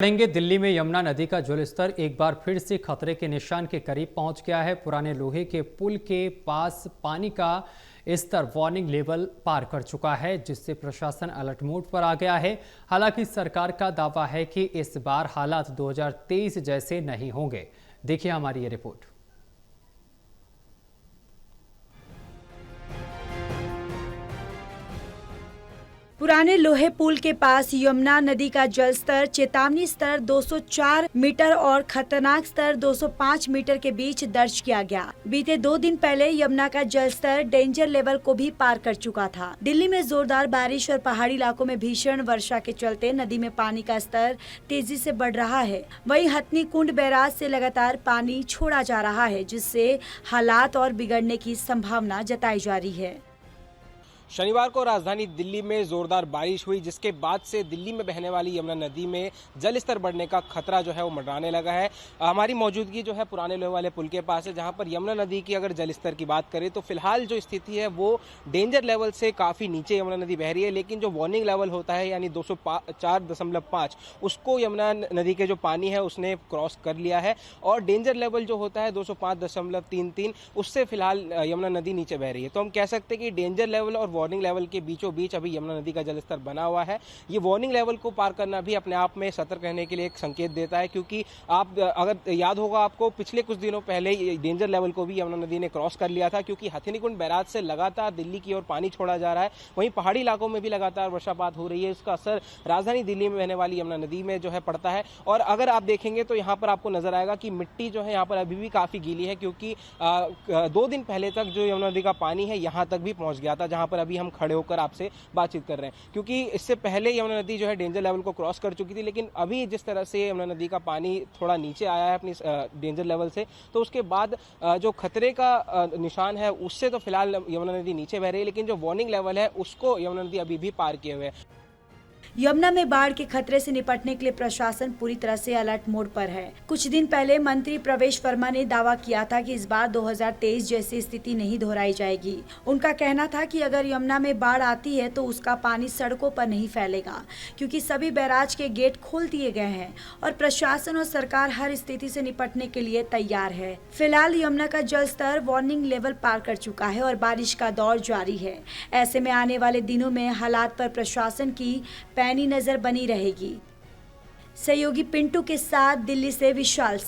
पढ़ेंगे। दिल्ली में यमुना नदी का जलस्तर एक बार फिर से खतरे के निशान के करीब पहुंच गया है। पुराने लोहे के पुल के पास पानी का स्तर वार्निंग लेवल पार कर चुका है, जिससे प्रशासन अलर्ट मोड पर आ गया है। हालांकि सरकार का दावा है कि इस बार हालात 2023 जैसे नहीं होंगे। देखिए हमारी ये रिपोर्ट। पुराने लोहे पुल के पास यमुना नदी का जल स्तर चेतावनी स्तर 204 मीटर और खतरनाक स्तर 205 मीटर के बीच दर्ज किया गया। बीते 2 दिन पहले यमुना का जल स्तर डेंजर लेवल को भी पार कर चुका था। दिल्ली में जोरदार बारिश और पहाड़ी इलाकों में भीषण वर्षा के चलते नदी में पानी का स्तर तेजी से बढ़ रहा है। वहीं हथनी कुंड बैराज से लगातार पानी छोड़ा जा रहा है, जिससे हालात और बिगड़ने की संभावना जताई जा रही है। शनिवार को राजधानी दिल्ली में जोरदार बारिश हुई, जिसके बाद से दिल्ली में बहने वाली यमुना नदी में जल स्तर बढ़ने का खतरा जो है वो मंडराने लगा है। हमारी मौजूदगी जो है पुराने लोहे वाले पुल के पास है, जहां पर यमुना नदी की अगर जल स्तर की बात करें तो फिलहाल जो स्थिति है वो डेंजर लेवल से काफी नीचे यमुना नदी बह रही है। लेकिन जो वार्निंग लेवल होता है यानी 204.5 उसको यमुना नदी के जो पानी है उसने क्रॉस कर लिया है, और डेंजर लेवल जो होता है 205.33 उससे फिलहाल यमुना नदी नीचे बह रही है। तो हम कह सकते हैं कि डेंजर लेवल और वार्निंग लेवल के बीचों बीच अभी यमुना नदी का जलस्तर बना हुआ है। ये वार्निंग लेवल को पार करना भी अपने आप में सतर्क रहने के लिए एक संकेत देता है, क्योंकि आप अगर याद होगा आपको पिछले कुछ दिनों पहले डेंजर लेवल को भी यमुना नदी ने क्रॉस कर लिया था, क्योंकि हथनीकुंड बैराज से लगातार दिल्ली की ओर पानी छोड़ा जा रहा है। वहीं पहाड़ी इलाकों में भी लगातार वर्षापात हो रही है। इसका असर राजधानी दिल्ली में बहने वाली यमुना नदी में जो है पड़ता है। और अगर आप देखेंगे तो यहाँ पर आपको नजर आएगा कि मिट्टी जो है यहाँ पर अभी भी काफी गीली है, क्योंकि 2 दिन पहले तक जो यमुना नदी का पानी है यहाँ तक भी पहुंच गया था, जहां पर अभी हम खड़े होकर आपसे बातचीत कर रहे हैं। क्योंकि इससे पहले यमुना नदी जो है डेंजर लेवल को क्रॉस कर चुकी थी, लेकिन अभी जिस तरह से यमुना नदी का पानी थोड़ा नीचे आया है अपनी डेंजर लेवल से, तो उसके बाद जो खतरे का निशान है उससे तो फिलहाल यमुना नदी नीचे बह रही है, लेकिन जो वार्निंग लेवल है उसको यमुना नदी अभी भी पार किए हुए है। यमुना में बाढ़ के खतरे से निपटने के लिए प्रशासन पूरी तरह से अलर्ट मोड पर है। कुछ दिन पहले मंत्री प्रवेश वर्मा ने दावा किया था कि इस बार 2023 जैसी स्थिति नहीं दोहराई जाएगी। उनका कहना था कि अगर यमुना में बाढ़ आती है तो उसका पानी सड़कों पर नहीं फैलेगा, क्योंकि सभी बैराज के गेट खोल दिए गए हैं और प्रशासन और सरकार हर स्थिति से निपटने के लिए तैयार है। फिलहाल यमुना का जल स्तर वार्निंग लेवल पार कर चुका है और बारिश का दौर जारी है। ऐसे में आने वाले दिनों में हालात पर प्रशासन की पैनी नजर बनी रहेगी। सहयोगी पिंटू के साथ दिल्ली से विशाल सिंह।